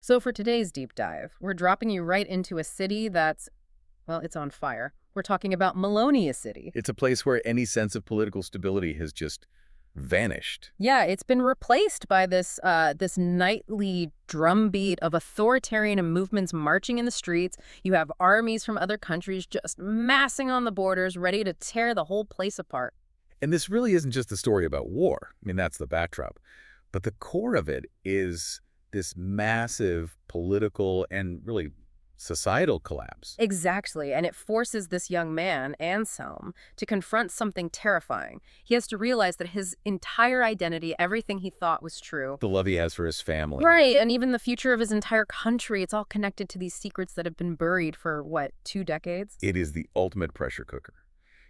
So for today's deep dive, we're dropping you right into a city that's, well, it's on fire. We're talking about Malonia City. It's a place where any sense of political stability has just vanished. Yeah, it's been replaced by this nightly drumbeat of authoritarian movements marching in the streets. You have armies from other countries just massing on the borders, ready to tear the whole place apart. And this really isn't just a story about war. I mean, that's the backdrop. But the core of it is this massive political and really societal collapse. Exactly, and it forces this young man, Anselm, to confront something terrifying. He has to realize that his entire identity, everything he thought was true, The love he has for his family. right, and even the future of his entire country, it's all connected to these secrets that have been buried for, what, 2 decades? It is the ultimate pressure cooker.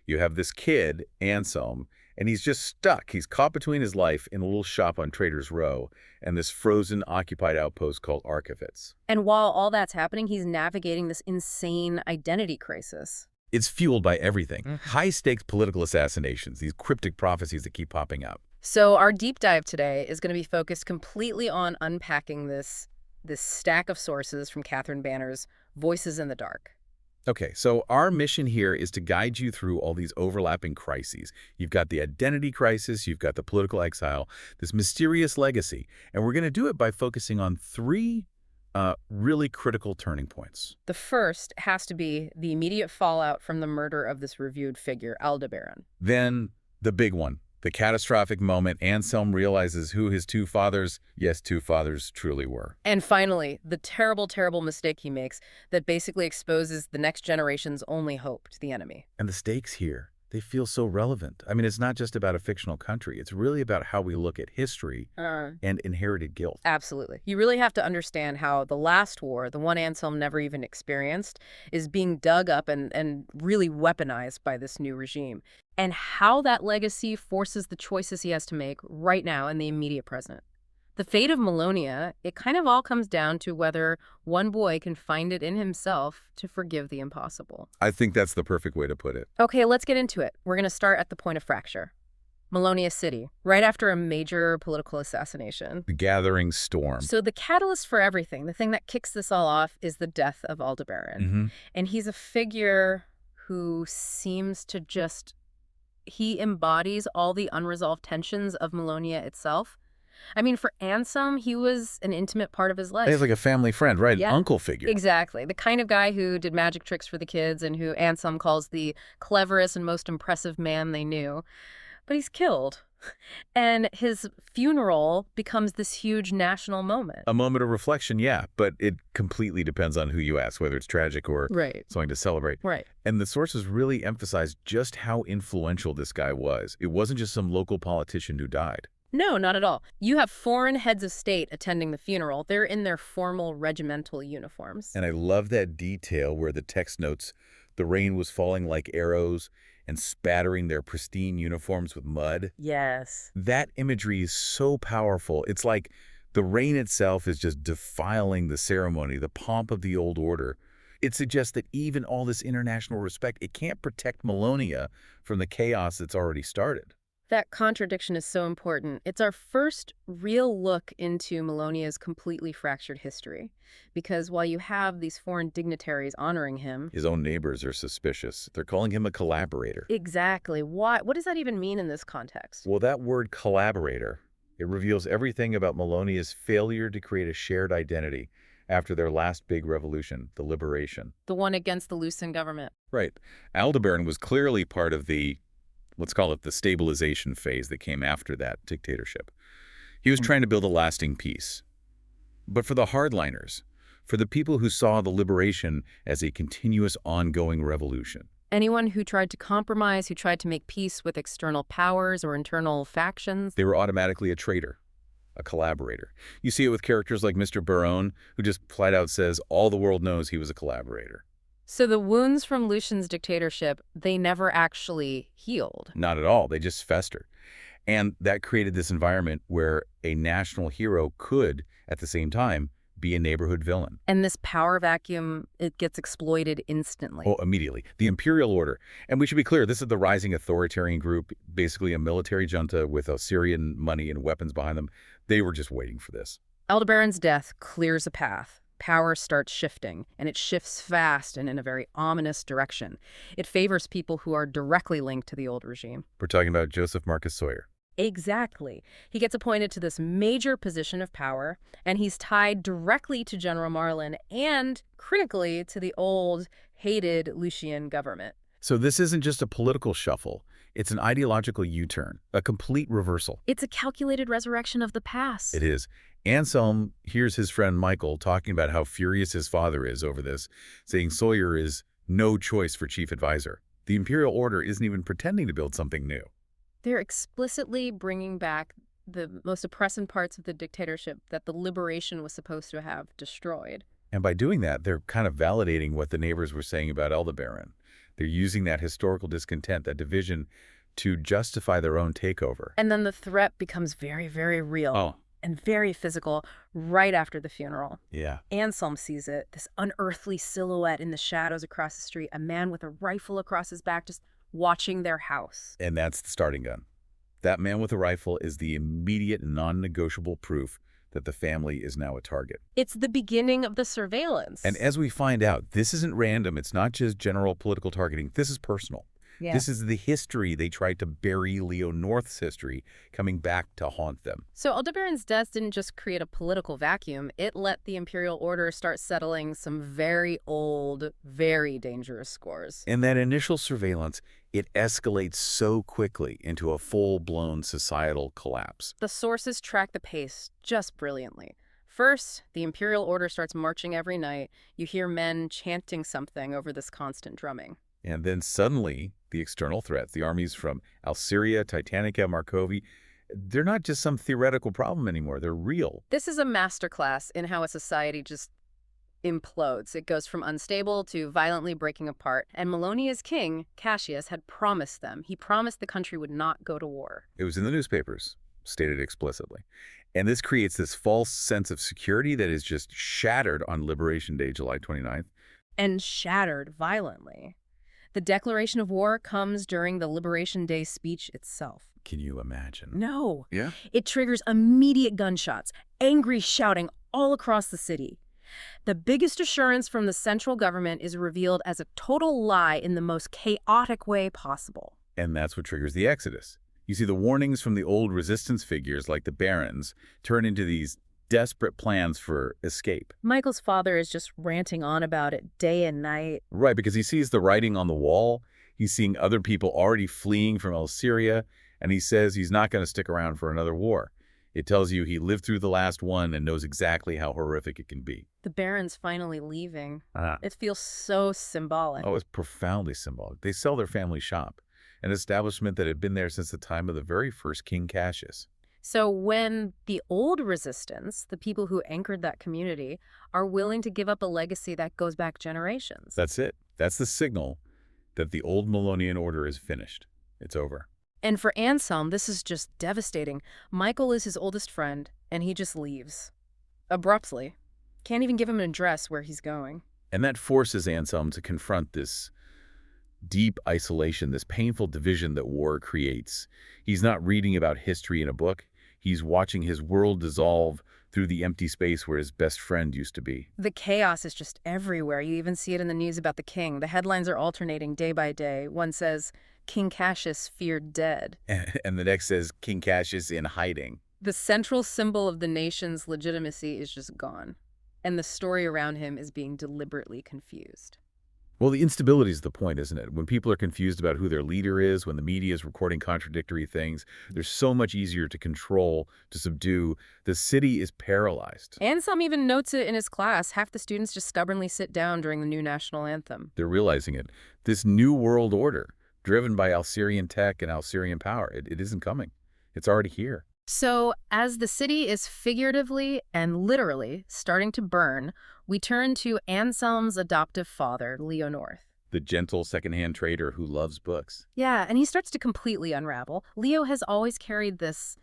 You have this kid, Anselm, and he's just stuck. He's caught between his life in a little shop on Trader's Row and this frozen occupied outpost called Archivets. And while all that's happening, he's navigating this insane identity crisis. It's fueled by everything. High-stakes political assassinations, these cryptic prophecies that keep popping up. So our deep dive today is going to be focused completely on unpacking this stack of sources from Catherine Banner's Voices in the Dark. Okay, so our mission here is to guide you through all these overlapping crises. You've got the identity crisis, you've got the political exile, this mysterious legacy, and we're going to do it by focusing on three really critical turning points. The first has to be the immediate fallout from the murder of this revered figure, Aldebaran. Then the big one, the catastrophic moment Anselm realizes who his two fathers, yes, two fathers, truly were. And finally, the terrible, terrible mistake he makes that basically exposes the next generation's only hope to the enemy. And the stakes here, they feel so relevant. I mean, it's not just about a fictional country. It's really about how we look at history and inherited guilt. Absolutely. You really have to understand how the last war, the one Anselm never even experienced, is being dug up and really weaponized by this new regime. And how that legacy forces the choices he has to make right now in the immediate present. The fate of Malonia, it kind of all comes down to whether one boy can find it in himself to forgive the impossible. I think that's the perfect way to put it. Okay, let's get into it. We're going to start at the point of fracture. Malonia City, right after a major political assassination. The gathering storm. So the catalyst for everything, the thing that kicks this all off, is the death of Aldebaran. And he's a figure who seems to just... He embodies all the unresolved tensions of Malonia itself. I mean, for Anselm, he was an intimate part of his life. He's like a family friend, right? Yeah. An uncle figure. Exactly. The kind of guy who did magic tricks for the kids and who Anselm calls the cleverest and most impressive man they knew. But he's killed. And his funeral becomes this huge national moment. A moment of reflection, yeah, but it completely depends on who you ask, whether it's tragic or something to celebrate. Right. And the sources really emphasize just how influential this guy was. It wasn't just some local politician who died. No, not at all. You have foreign heads of state attending the funeral. They're in their formal regimental uniforms. And I love that detail where the text notes the rain was falling like arrows and spattering their pristine uniforms with mud. Yes. That imagery is so powerful. It's like the rain itself is just defiling the ceremony, the pomp of the old order. It suggests that even all this international respect, it can't protect Malonia from the chaos that's already started. That contradiction is so important. It's our first real look into Malonia's completely fractured history. Because while you have these foreign dignitaries honoring him... His own neighbors are suspicious. They're calling him a collaborator. Exactly. Why? What does that even mean in this context? Well, that word collaborator, it reveals everything about Malonia's failure to create a shared identity after their last big revolution, the liberation. The one against the Lucen government. Right. Aldebaran was clearly part of the... let's call it the stabilization phase that came after that dictatorship. He was trying to build a lasting peace. But for the hardliners, for the people who saw the liberation as a continuous ongoing revolution. Anyone who tried to compromise, who tried to make peace with external powers or internal factions. They were automatically a traitor, a collaborator. You see it with characters like Mr. Barone, who just flat out says all the world knows he was a collaborator. So the wounds from Lucian's dictatorship, they never actually healed. Not at all. They just festered. And that created this environment where a national hero could, at the same time, be a neighborhood villain. And this power vacuum, it gets exploited instantly. Oh, immediately. The imperial order. And we should be clear, this is the rising authoritarian group, basically a military junta with Assyrian money and weapons behind them. They were just waiting for this. Aldebaran's death clears a path. Power starts shifting, and it shifts fast and in a very ominous direction. It favors people who are directly linked to the old regime. We're talking about Joseph Marcus Sawyer. Exactly. He gets appointed to this major position of power, and he's tied directly to General Marlin and, critically, to the old, hated Lucian government. So this isn't just a political shuffle. It's an ideological U-turn, a complete reversal. It's a calculated resurrection of the past. It is. Anselm hears his friend Michael talking about how furious his father is over this, saying Sawyer is no choice for chief advisor. The imperial order isn't even pretending to build something new. They're explicitly bringing back the most oppressive parts of the dictatorship that the liberation was supposed to have destroyed. And by doing that, they're kind of validating what the neighbors were saying about Aldebaran. They're using that historical discontent, that division, to justify their own takeover. And then the threat becomes very, very real and very physical right after the funeral. Yeah. Anselm sees it, this unearthly silhouette in the shadows across the street, a man with a rifle across his back just watching their house. And that's the starting gun. That man with a rifle is the immediate, non-negotiable proof that the family is now a target. It's the beginning of the surveillance. And as we find out, this isn't random. It's not just general political targeting. This is personal. Yeah. This is the history they tried to bury Leo North's history, coming back to haunt them. So Aldebaran's death didn't just create a political vacuum. It let the imperial order start settling some very old, very dangerous scores. In that initial surveillance, it escalates so quickly into a full-blown societal collapse. The sources track the pace just brilliantly. First, the imperial order starts marching every night. You hear men chanting something over this constant drumming. And then suddenly, the external threats, the armies from Alcyria, Titanica, Markovi, they're not just some theoretical problem anymore. They're real. This is a masterclass in how a society just implodes. It goes from unstable to violently breaking apart. And Melonia's king, Cassius, had promised them. He promised the country would not go to war. It was in the newspapers, stated explicitly. And this creates this false sense of security that is just shattered on Liberation Day, July 29th. And shattered violently. The declaration of war comes during the Liberation Day speech itself. Can you imagine? No. Yeah? It triggers immediate gunshots, angry shouting all across the city. The biggest assurance from the central government is revealed as a total lie in the most chaotic way possible. And that's what triggers the exodus. You see, the warnings from the old resistance figures like the barons turn into these desperate plans for escape. Michael's father is just ranting on about it day and night. Right, because he sees the writing on the wall. He's seeing other people already fleeing from Alcyria, and he says he's not going to stick around for another war. It tells you he lived through the last one and knows exactly how horrific it can be. The Baron's finally leaving. It feels so symbolic. Oh, it's profoundly symbolic. They sell their family shop, an establishment that had been there since the time of the very first King Cassius. So when the old resistance, the people who anchored that community, are willing to give up a legacy that goes back generations. That's it. That's the signal that the old Melonian order is finished. It's over. And for Anselm, this is just devastating. Michael is his oldest friend, and he just leaves. Abruptly. Can't even give him an address where he's going. And that forces Anselm to confront this deep isolation, this painful division that war creates. He's not reading about history in a book. He's watching his world dissolve through the empty space where his best friend used to be. The chaos is just everywhere. You even see it in the news about the king. The headlines are alternating day by day. One says, King Cassius feared dead. And the next says, King Cassius in hiding. The central symbol of the nation's legitimacy is just gone. And the story around him is being deliberately confused. Well, the instability is the point, isn't it? When people are confused about who their leader is, when the media is recording contradictory things, they're so much easier to control, to subdue. The city is paralyzed. Anselm even notes it in his class. Half the students just stubbornly sit down during the new national anthem. They're realizing it. This new world order, driven by Alcyrian tech and Alcyrian power, it isn't coming. It's already here. So, as the city is figuratively and literally starting to burn, we turn to Anselm's adoptive father, Leo North. The gentle secondhand trader who loves books. Yeah, and he starts to completely unravel. Leo has always carried this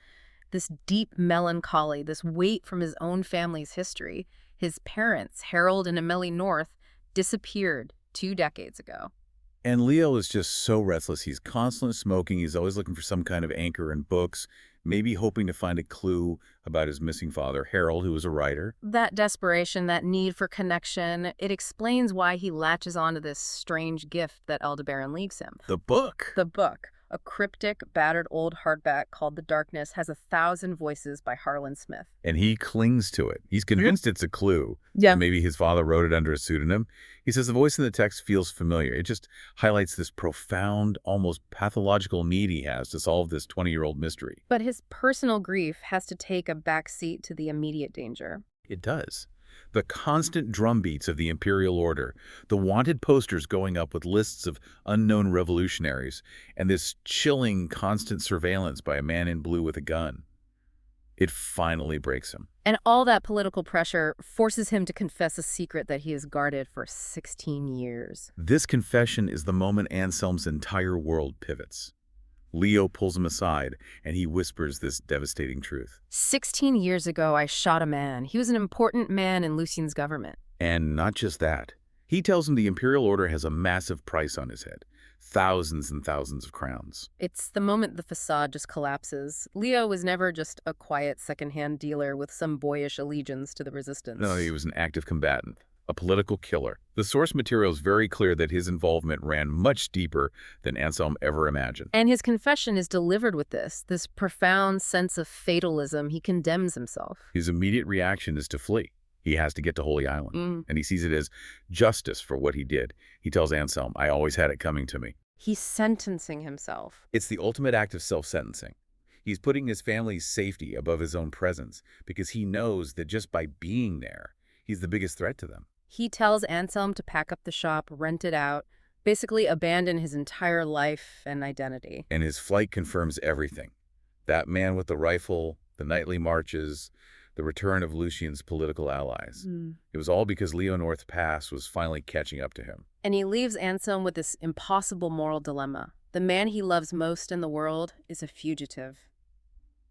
deep melancholy, this weight from his own family's history. His parents, Harold and Amelie North, disappeared 2 decades ago. And Leo is just so restless. He's constantly smoking. He's always looking for some kind of anchor in books, maybe hoping to find a clue about his missing father, Harold, who was a writer. That desperation, that need for connection, it explains why he latches onto this strange gift that Aldebaran leaves him. The book. The book, a cryptic, battered old hardback called The Darkness, has 1,000 voices by Harlan Smith. And he clings to it. He's convinced it's a clue. Yeah. Maybe his father wrote it under a pseudonym. He says the voice in the text feels familiar. It just highlights this profound, almost pathological need he has to solve this 20-year-old mystery. But his personal grief has to take a back seat to the immediate danger. It does. The constant drumbeats of the Imperial Order, the wanted posters going up with lists of unknown revolutionaries, and this chilling constant surveillance by a man in blue with a gun. It finally breaks him. And all that political pressure forces him to confess a secret that he has guarded for 16 years. This confession is the moment Anselm's entire world pivots. Leo pulls him aside, and he whispers this devastating truth. 16 years ago, I shot a man. He was an important man in Lucien's government. And not just that. He tells him the Imperial Order has a massive price on his head. Thousands and thousands of crowns. It's the moment the facade just collapses. Leo was never just a quiet secondhand dealer with some boyish allegiance to the resistance. No, he was an active combatant, a political killer. The source material is very clear that his involvement ran much deeper than Anselm ever imagined. And his confession is delivered with this profound sense of fatalism. He condemns himself. His immediate reaction is to flee. He has to get to Holy Island, and he sees it as justice for what he did. He tells Anselm, I always had it coming to me. He's sentencing himself. It's the ultimate act of self-sentencing. He's putting his family's safety above his own presence because he knows that just by being there, he's the biggest threat to them. He tells Anselm to pack up the shop, rent it out, basically abandon his entire life and identity. And his flight confirms everything. That man with the rifle, the nightly marches, the return of Lucien's political allies. It was all because Leo North Pass was finally catching up to him. And he leaves Anselm with this impossible moral dilemma. The man he loves most in the world is a fugitive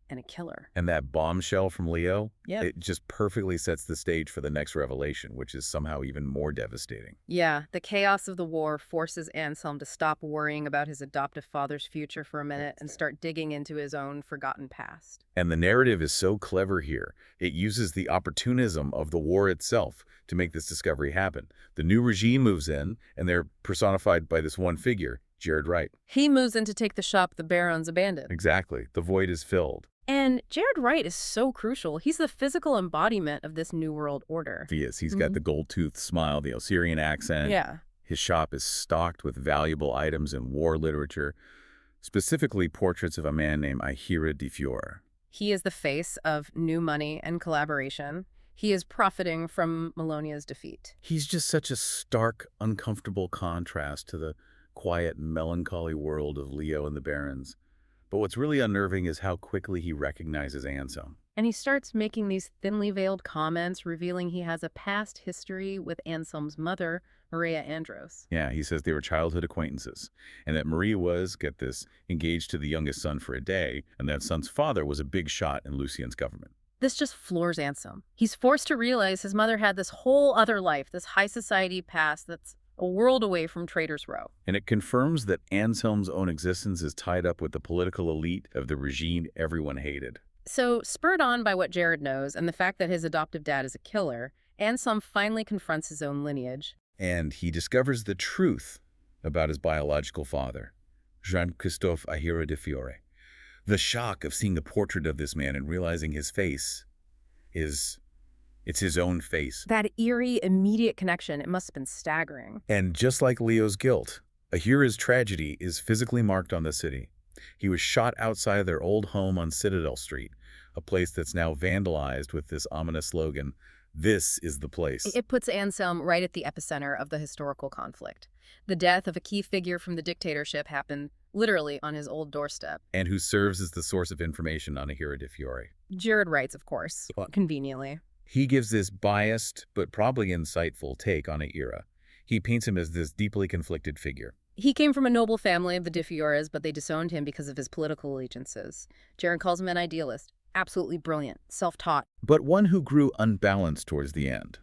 and a killer. And that bombshell from Leo, Yeah. it just perfectly sets the stage for the next revelation, which is somehow even more devastating. Yeah, the chaos of the war forces Anselm to stop worrying about his adoptive father's future for a minute and start digging into his own forgotten past. And the narrative is so clever here. It uses the opportunism of the war itself to make this discovery happen. The new regime moves in, and they're personified by this one figure, Jared Wright. He moves in to take the shop the Barons abandoned. Exactly. The void is filled. And Jared Wright is so crucial. He's the physical embodiment of this New World Order. He is. He's got the gold-toothed smile, the Osirian accent. Yeah. His shop is stocked with valuable items in war literature, specifically portraits of a man named Ahira de Fiore. He is the face of new money and collaboration. He is profiting from Melonia's defeat. He's just such a stark, uncomfortable contrast to the quiet, melancholy world of Leo and the Barons. But what's really unnerving is how quickly he recognizes Anselm. And he starts making these thinly veiled comments, revealing he has a past history with Anselm's mother, Maria Andros. Yeah, he says they were childhood acquaintances, and that Maria was, get this, engaged to the youngest son for a day, and that son's father was a big shot in Lucien's government. This just floors Anselm. He's forced to realize his mother had this whole other life, this high society past that's a world away from Traitors' Row. And it confirms that Anselm's own existence is tied up with the political elite of the regime everyone hated. So, spurred on by what Jared knows and the fact that his adoptive dad is a killer, Anselm finally confronts his own lineage. And he discovers the truth about his biological father, Jean-Christophe Ahira de Fiore. The shock of seeing a portrait of this man and realizing his face it's his own face. That eerie, immediate connection, it must have been staggering. And just like Leo's guilt, Ahira's tragedy is physically marked on the city. He was shot outside of their old home on Citadel Street, a place that's now vandalized with this ominous slogan, "This is the place." It puts Anselm right at the epicenter of the historical conflict. The death of a key figure from the dictatorship happened literally on his old doorstep. And who serves as the source of information on Ahira de Fiore. Jared writes, of course, conveniently. He gives this biased, but probably insightful take on Ahira. He paints him as this deeply conflicted figure. He came from a noble family of the de Fiores, but they disowned him because of his political allegiances. Jared calls him an idealist. Absolutely brilliant, self-taught. But one who grew unbalanced towards the end.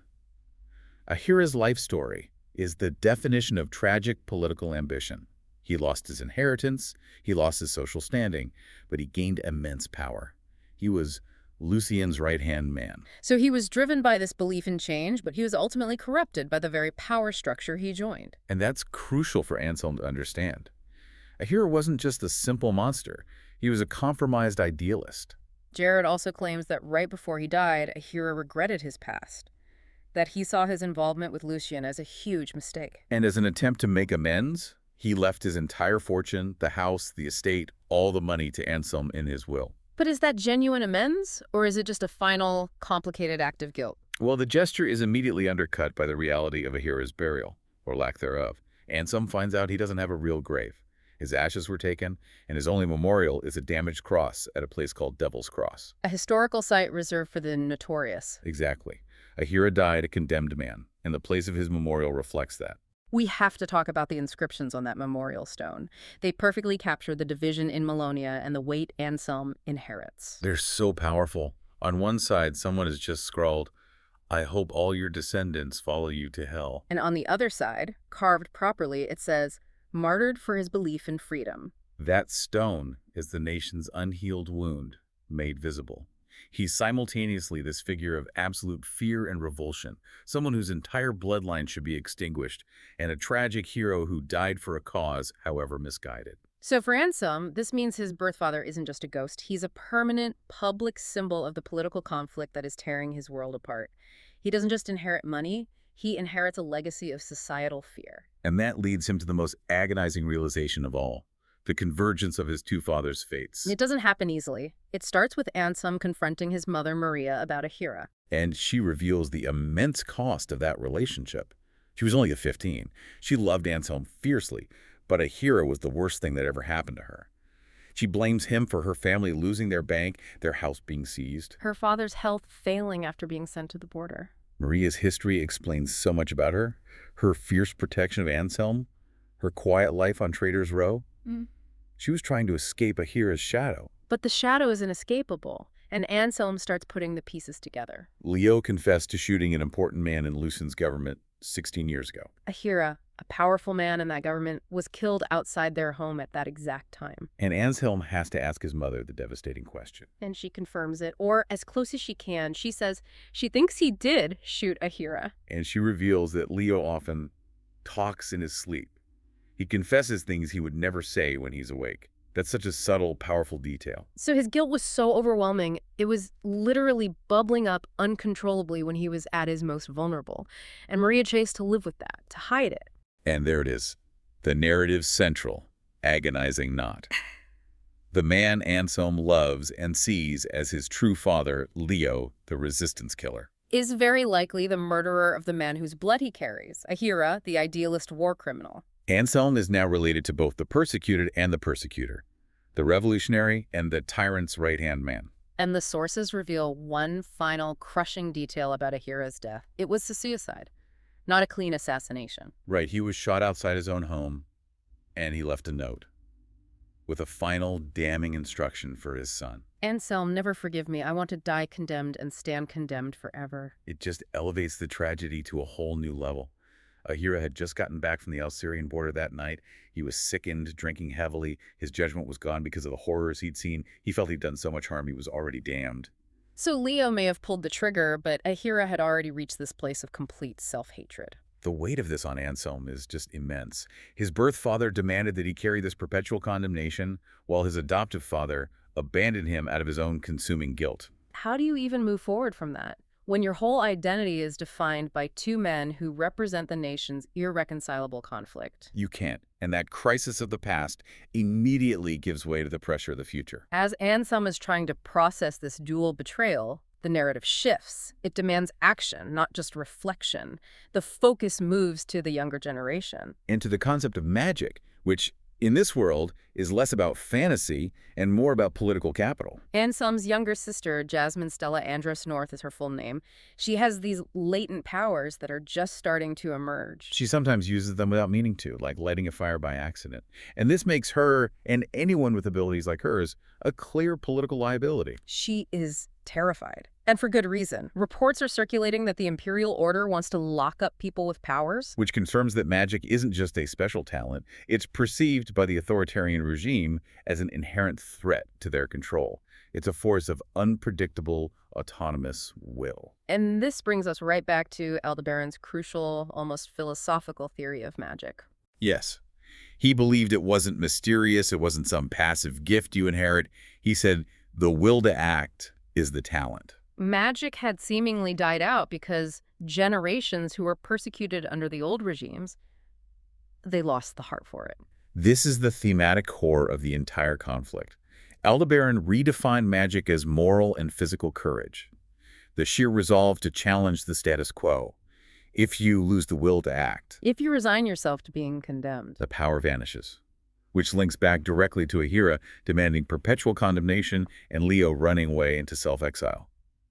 Ahira's life story, is the definition of tragic political ambition. He lost his inheritance, he lost his social standing, but he gained immense power. He was Lucian's right-hand man. So he was driven by this belief in change, but he was ultimately corrupted by the very power structure he joined. And that's crucial for Anselm to understand. A hero wasn't just a simple monster. He was a compromised idealist. Jared also claims that right before he died, a hero regretted his past, that he saw his involvement with Lucian as a huge mistake. And as an attempt to make amends, he left his entire fortune, the house, the estate, all the money to Anselm in his will. But is that genuine amends, or is it just a final, complicated act of guilt? Well, the gesture is immediately undercut by the reality of a hero's burial, or lack thereof. Anselm finds out he doesn't have a real grave. His ashes were taken, and his only memorial is a damaged cross at a place called Devil's Cross. A historical site reserved for the notorious. Exactly. A hero died a condemned man, and the place of his memorial reflects that. We have to talk about the inscriptions on that memorial stone. They perfectly capture the division in Malonia and the weight Anselm inherits. They're so powerful. On one side, someone has just scrawled, "I hope all your descendants follow you to hell." And on the other side, carved properly, it says, "Martyred for his belief in freedom." That stone is the nation's unhealed wound made visible. He's simultaneously this figure of absolute fear and revulsion, someone whose entire bloodline should be extinguished, and a tragic hero who died for a cause, however misguided. So for Anselm, this means his birth father isn't just a ghost. He's a permanent, public symbol of the political conflict that is tearing his world apart. He doesn't just inherit money, he inherits a legacy of societal fear. And that leads him to the most agonizing realization of all, the convergence of his two fathers' fates. It doesn't happen easily. It starts with Anselm confronting his mother, Maria, about Ahira. And she reveals the immense cost of that relationship. She was only 15. She loved Anselm fiercely, but Ahira was the worst thing that ever happened to her. She blames him for her family losing their bank, their house being seized. Her father's health failing after being sent to the border. Maria's history explains so much about her. Her fierce protection of Anselm, her quiet life on Trader's Row. She was trying to escape Ahira's shadow. But the shadow is inescapable, and Anselm starts putting the pieces together. Leo confessed to shooting an important man in Lucian's government 16 years ago. Ahira, a powerful man in that government, was killed outside their home at that exact time. And Anselm has to ask his mother the devastating question. And she confirms it, or as close as she can. She says she thinks he did shoot Ahira. And she reveals that Leo often talks in his sleep. He confesses things he would never say when he's awake. That's such a subtle, powerful detail. So his guilt was so overwhelming, it was literally bubbling up uncontrollably when he was at his most vulnerable. And Maria chose to live with that, to hide it. And there it is. The narrative's central, agonizing knot. The man Anselm loves and sees as his true father, Leo, the resistance killer, is very likely the murderer of the man whose blood he carries, Ahira, the idealist war criminal. Anselm is now related to both the persecuted and the persecutor, the revolutionary and the tyrant's right-hand man. And the sources reveal one final crushing detail about Ahira's death. It was a suicide, not a clean assassination. Right, he was shot outside his own home, and he left a note with a final damning instruction for his son. Anselm, never forgive me. I want to die condemned and stand condemned forever. It just elevates the tragedy to a whole new level. Ahira had just gotten back from the Alsyrian border that night. He was sickened, drinking heavily. His judgment was gone because of the horrors he'd seen. He felt he'd done so much harm he was already damned. So Leo may have pulled the trigger, but Ahira had already reached this place of complete self-hatred. The weight of this on Anselm is just immense. His birth father demanded that he carry this perpetual condemnation, while his adoptive father abandoned him out of his own consuming guilt. How do you even move forward from that? When your whole identity is defined by two men who represent the nation's irreconcilable conflict. You can't. And that crisis of the past immediately gives way to the pressure of the future. As Anselm is trying to process this dual betrayal, the narrative shifts. It demands action, not just reflection. The focus moves to the younger generation. And to the concept of magic, which in this world is less about fantasy and more about political capital. Anselm's younger sister, Jasmine Stella Andros North is her full name. She has these latent powers that are just starting to emerge. She sometimes uses them without meaning to, like lighting a fire by accident. And this makes her, and anyone with abilities like hers, a clear political liability. She is terrified. And for good reason. Reports are circulating that the Imperial Order wants to lock up people with powers. Which confirms that magic isn't just a special talent, it's perceived by the authoritarian regime as an inherent threat to their control. It's a force of unpredictable, autonomous will. And this brings us right back to Aldebaran's crucial, almost philosophical theory of magic. Yes. He believed it wasn't mysterious, it wasn't some passive gift you inherit. He said, the will to act is the talent. Magic had seemingly died out because generations who were persecuted under the old regimes, they lost the heart for it. This is the thematic core of the entire conflict. Aldebaran redefined magic as moral and physical courage, the sheer resolve to challenge the status quo. If you lose the will to act, If you resign yourself to being condemned. the power vanishes, which links back directly to Ahira demanding perpetual condemnation and Leo running away into self-exile.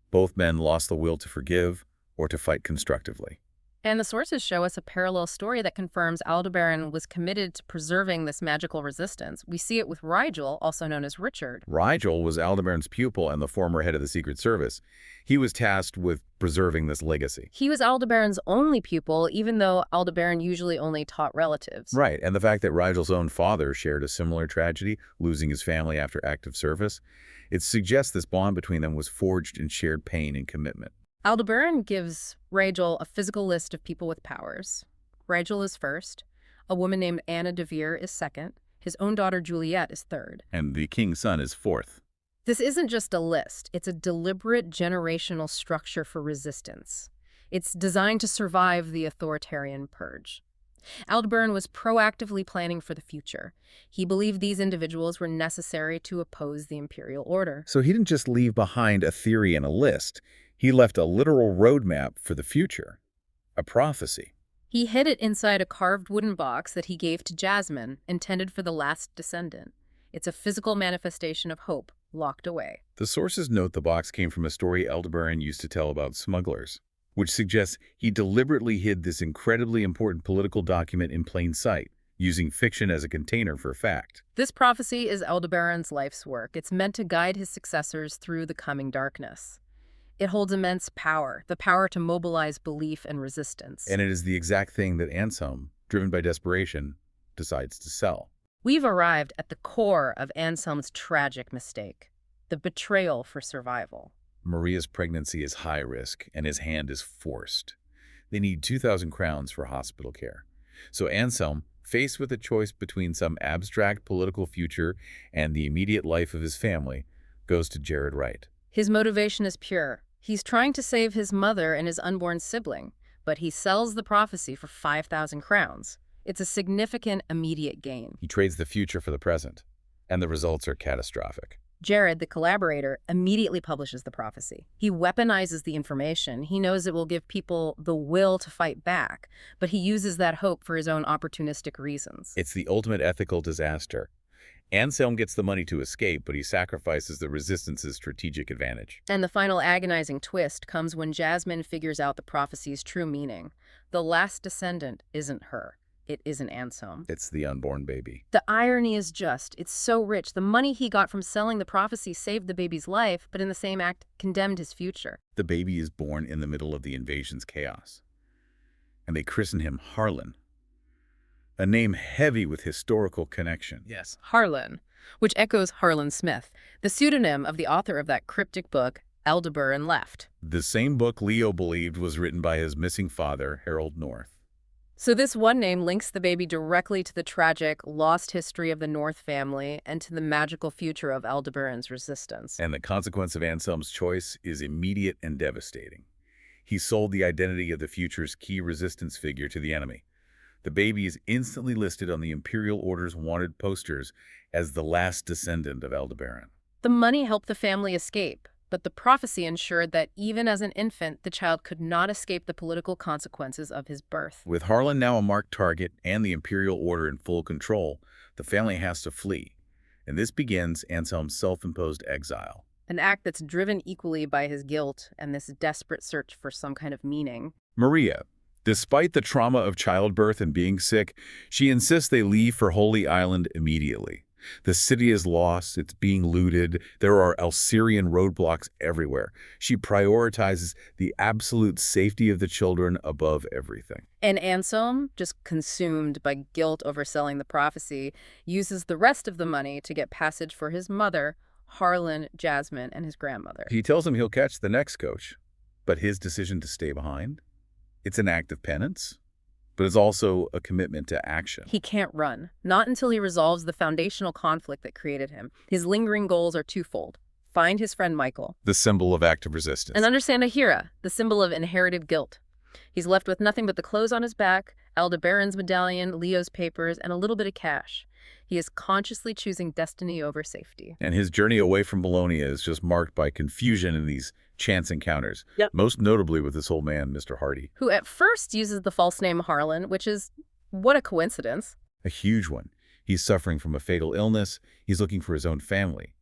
Both men lost the will to forgive or to fight constructively. And the sources show us a parallel story that confirms Aldebaran was committed to preserving this magical resistance. We see it with Rigel, also known as Richard. Rigel was Aldebaran's pupil and the former head of the Secret Service. He was tasked with preserving this legacy. He was Aldebaran's only pupil, even though Aldebaran usually only taught relatives. Right, and the fact that Rigel's own father shared a similar tragedy, losing his family after active service, it suggests this bond between them was forged in shared pain and commitment. Aldebaran gives Rigel a physical list of people with powers. Rigel is first. A woman named Anna de Vere is second. His own daughter Juliet is third. And the king's son is fourth. This isn't just a list. It's a deliberate generational structure for resistance. It's designed to survive the authoritarian purge. Aldebaran was proactively planning for the future. He believed these individuals were necessary to oppose the imperial order. So he didn't just leave behind a theory and a list. He left a literal roadmap for the future, a prophecy. He hid it inside a carved wooden box that he gave to Jasmine, intended for the last descendant. It's a physical manifestation of hope, locked away. The sources note the box came from a story Aldebaran used to tell about smugglers, which suggests he deliberately hid this incredibly important political document in plain sight, using fiction as a container for fact. This prophecy is Aldebaran's life's work. It's meant to guide his successors through the coming darkness. It holds immense power, the power to mobilize belief and resistance. And it is the exact thing that Anselm, driven by desperation, decides to sell. We've arrived at the core of Anselm's tragic mistake, the betrayal for survival. Maria's pregnancy is high risk, and his hand is forced. They need 2,000 crowns for hospital care. So Anselm, faced with a choice between some abstract political future and the immediate life of his family, goes to Jared Wright. His motivation is pure. He's trying to save his mother and his unborn sibling, but he sells the prophecy for 5,000 crowns. It's a significant immediate gain. He trades the future for the present, and the results are catastrophic. Jared, the collaborator, immediately publishes the prophecy. He weaponizes the information. He knows it will give people the will to fight back, but he uses that hope for his own opportunistic reasons. It's the ultimate ethical disaster. Anselm gets the money to escape, but he sacrifices the resistance's strategic advantage. And the final agonizing twist comes when Jasmine figures out the prophecy's true meaning. The last descendant isn't her. It isn't Anselm. It's the unborn baby. The irony is just, it's so rich. The money he got from selling the prophecy saved the baby's life, but in the same act, condemned his future. The baby is born in the middle of the invasion's chaos, and they christen him Harlan, a name heavy with historical connection. Yes, Harlan, which echoes Harlan Smith, the pseudonym of the author of that cryptic book, Aldebaran Left. The same book Leo believed was written by his missing father, Harold North. So this one name links the baby directly to the tragic, lost history of the North family and to the magical future of Aldebaran's resistance. And the consequence of Anselm's choice is immediate and devastating. He sold the identity of the future's key resistance figure to the enemy. The baby is instantly listed on the Imperial Order's wanted posters as the last descendant of Aldebaran. The money helped the family escape, but the prophecy ensured that even as an infant, the child could not escape the political consequences of his birth. With Harlan now a marked target and the Imperial Order in full control, the family has to flee. And this begins Anselm's self-imposed exile. An act that's driven equally by his guilt and this desperate search for some kind of meaning. Maria, despite the trauma of childbirth and being sick, she insists they leave for Holy Island immediately. The city is lost, it's being looted, there are Alcerian roadblocks everywhere. She prioritizes the absolute safety of the children above everything. And Anselm, just consumed by guilt over selling the prophecy, uses the rest of the money to get passage for his mother, Harlan, Jasmine, and his grandmother. He tells him he'll catch the next coach, but his decision to stay behind? It's an act of penance, but it's also a commitment to action. He can't run, not until he resolves the foundational conflict that created him. His lingering goals are twofold. Find his friend Michael. The symbol of active resistance. And understand Ahira, the symbol of inherited guilt. He's left with nothing but the clothes on his back, Aldebaran's medallion, Leo's papers, and a little bit of cash. He is consciously choosing destiny over safety. And his journey away from Bologna is just marked by confusion in these chance encounters, most notably with this old man, Mr. Hardy. Who at first uses the false name Harlan, which is, what a coincidence. A huge one. He's suffering from a fatal illness. He's looking for his own family.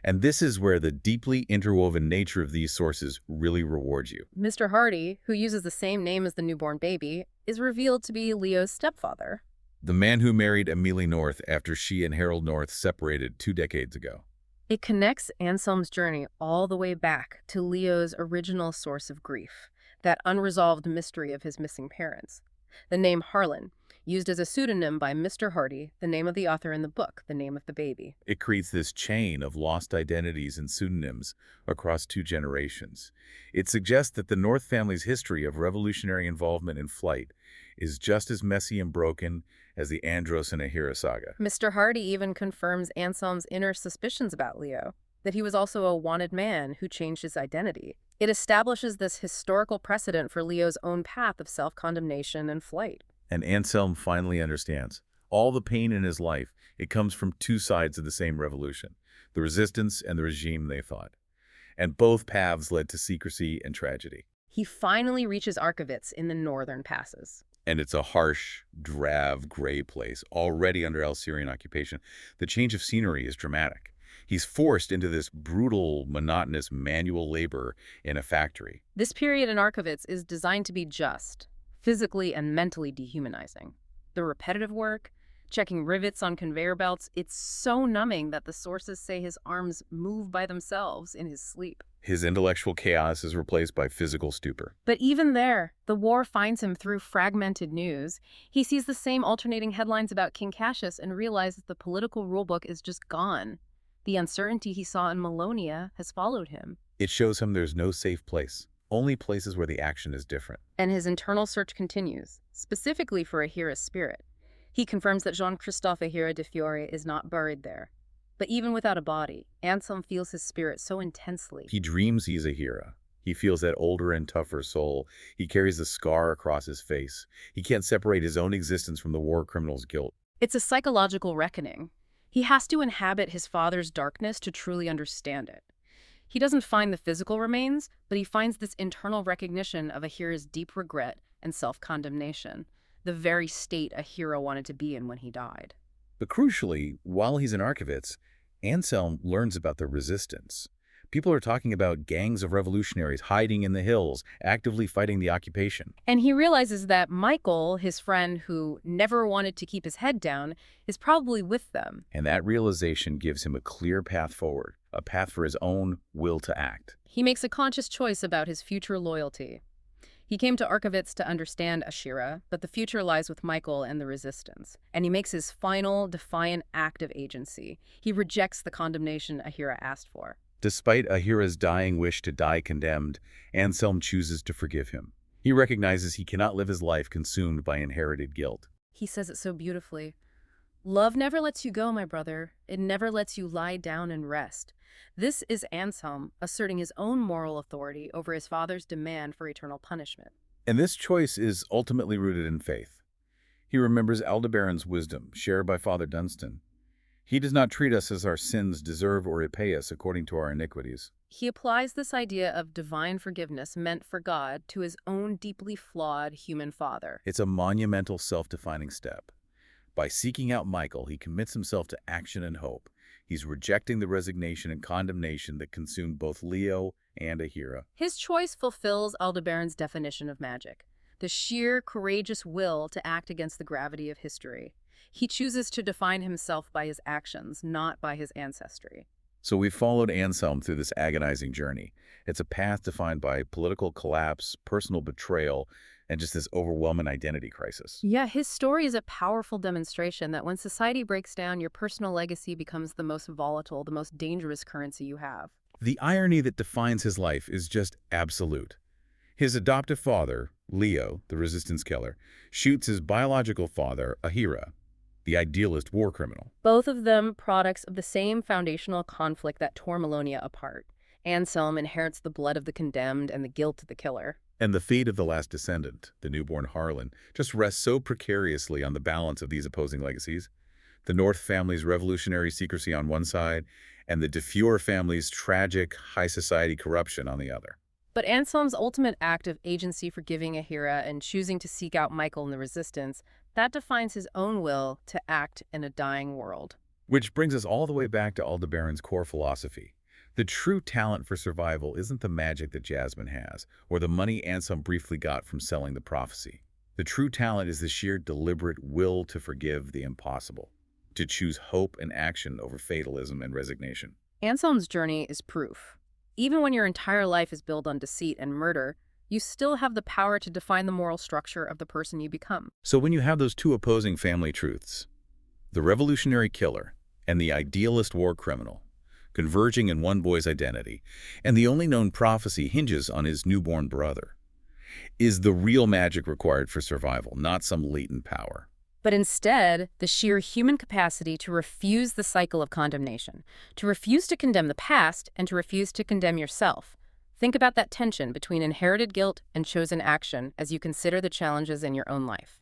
And this is where the deeply interwoven nature of these sources really rewards you. Mr. Hardy, who uses the same name as the newborn baby, is revealed to be Leo's stepfather. The man who married Amelie North after she and Harold North separated 2 decades ago. It connects Anselm's journey all the way back to Leo's original source of grief, that unresolved mystery of his missing parents. The name Harlan, used as a pseudonym by Mr. Hardy, the name of the author in the book, the name of the baby. It creates this chain of lost identities and pseudonyms across 2 generations. It suggests that the North family's history of revolutionary involvement in flight is just as messy and broken as the Andros and Ahira saga. Mr. Hardy even confirms Anselm's inner suspicions about Leo, that he was also a wanted man who changed his identity. It establishes this historical precedent for Leo's own path of self-condemnation and flight. And Anselm finally understands. All the pain in his life, it comes from 2 sides of the same revolution, the resistance and the regime they fought. And both paths led to secrecy and tragedy. He finally reaches Arkovitz in the northern passes. And it's a harsh, drab, gray place, already under Alcerian occupation. The change of scenery is dramatic. He's forced into this brutal, monotonous manual labor in a factory. This period in Arkovitz is designed to be just, physically and mentally dehumanizing. The repetitive work, checking rivets on conveyor belts, it's so numbing that the sources say his arms move by themselves in his sleep. His intellectual chaos is replaced by physical stupor. But even there, the war finds him through fragmented news. He sees the same alternating headlines about King Cassius and realizes the political rulebook is just gone. The uncertainty he saw in Malonia has followed him. It shows him there's no safe place, only places where the action is different. And his internal search continues, specifically for Ahira's spirit. He confirms that Jean-Christophe Ahira de Fiore is not buried there. But even without a body, Anselm feels his spirit so intensely. He dreams he's Ahira. He feels that older and tougher soul. He carries a scar across his face. He can't separate his own existence from the war criminal's guilt. It's a psychological reckoning. He has to inhabit his father's darkness to truly understand it. He doesn't find the physical remains, but he finds this internal recognition of Ahira's deep regret and self-condemnation, the very state Ahira wanted to be in when he died. But crucially, while he's in Arkovitz, Anselm learns about the resistance. People are talking about gangs of revolutionaries hiding in the hills, actively fighting the occupation. And he realizes that Michael, his friend who never wanted to keep his head down, is probably with them. And that realization gives him a clear path forward, a path for his own will to act. He makes a conscious choice about his future loyalty. He came to Arkovitz to understand Ahira, but the future lies with Michael and the resistance. And he makes his final, defiant act of agency. He rejects the condemnation Ahira asked for. Despite Ahira's dying wish to die condemned, Anselm chooses to forgive him. He recognizes he cannot live his life consumed by inherited guilt. He says it so beautifully. Love never lets you go, my brother. It never lets you lie down and rest. This is Anselm asserting his own moral authority over his father's demand for eternal punishment. And this choice is ultimately rooted in faith. He remembers Aldebaran's wisdom, shared by Father Dunstan. He does not treat us as our sins deserve or repay us according to our iniquities. He applies this idea of divine forgiveness meant for God to his own deeply flawed human father. It's a monumental self-defining step. By seeking out Michael, he commits himself to action and hope. He's rejecting the resignation and condemnation that consumed both Leo and Ahira. His choice fulfills Aldebaran's definition of magic, the sheer, courageous will to act against the gravity of history. He chooses to define himself by his actions, not by his ancestry. So we've followed Anselm through this agonizing journey. It's a path defined by political collapse, personal betrayal, and just this overwhelming identity crisis. Yeah, his story is a powerful demonstration that when society breaks down, your personal legacy becomes the most volatile, the most dangerous currency you have. The irony that defines his life is just absolute. His adoptive father, Leo, the resistance killer, shoots his biological father, Ahira, the idealist war criminal. Both of them products of the same foundational conflict that tore Melonia apart. Anselm inherits the blood of the condemned and the guilt of the killer. And the fate of the last descendant, the newborn Harlan, just rests so precariously on the balance of these opposing legacies. The North family's revolutionary secrecy on one side, and the De Feur family's tragic, high society corruption on the other. But Anselm's ultimate act of agency for giving Ahira and choosing to seek out Michael in the resistance, that defines his own will to act in a dying world. Which brings us all the way back to Aldebaran's core philosophy. The true talent for survival isn't the magic that Jasmine has, or the money Anselm briefly got from selling the prophecy. The true talent is the sheer deliberate will to forgive the impossible, to choose hope and action over fatalism and resignation. Anselm's journey is proof. Even when your entire life is built on deceit and murder, you still have the power to define the moral structure of the person you become. So when you have those two opposing family truths, the revolutionary killer and the idealist war criminal, converging in one boy's identity, and the only known prophecy hinges on his newborn brother, is the real magic required for survival, not some latent power. But instead, the sheer human capacity to refuse the cycle of condemnation, to refuse to condemn the past, and to refuse to condemn yourself. Think about that tension between inherited guilt and chosen action as you consider the challenges in your own life.